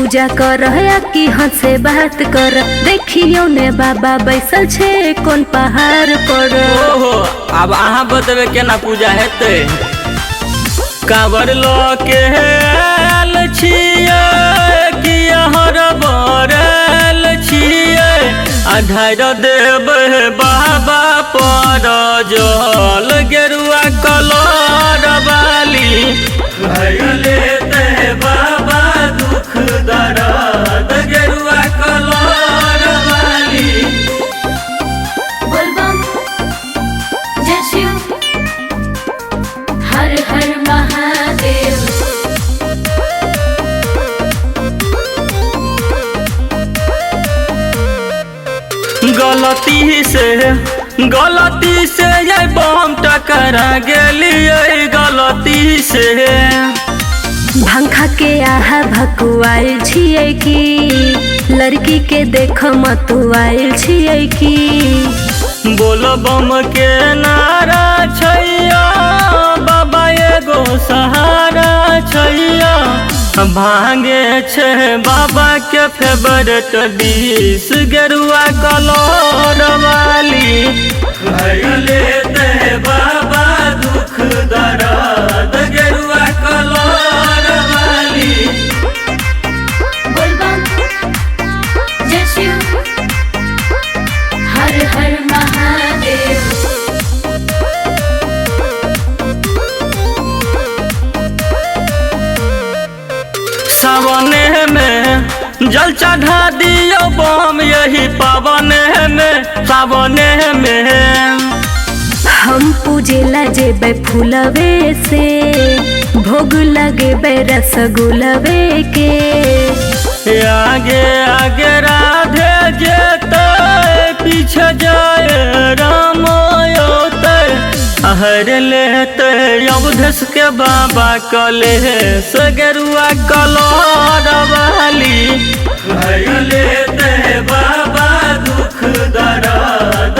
पूजा कर या कि हंसे बात कर। देखियो ने बाबा बैसल छे कोन पहाड़ पर। ओहो अब अहाँ बतबे केना पूजा हेतै। कांवर लो के आयल छियै कि हर बरल छियै। ढार देबै बाबा पर जल गेरुआ कलर वाली। लेते बाबा दुख दर्द गेरुआ कलर वाली। बोलबम जय शिव हर हर महादेव। गलती से ये बम टकरा गेलिए गलती से। भांग खा के आहा भकुआइल छियै की लड़की के देख मतुआइल छियै की। बोल बम के नारा छैया बाबा एगो सहारा छैया। भांगे छे बाबा के फेवरेट डिश गेरुआ कलर वाली। लेते बाबा दुख दर्द गेरुआ कलर वाली। बोलबम जय शिव हर हर महादेव। सावने में जल चढ़ा दियो बम यही पावने में सावने में। हम पूजेला जेबे फूलवे से भोग लगेबे रसगुलवे के। आगे आगे राधे जेते पीछे जाए राम योते। हर लेते अवधेश के बाबा कलेश गेरुआ कलर वाली। लेते बाबा दुख दर्द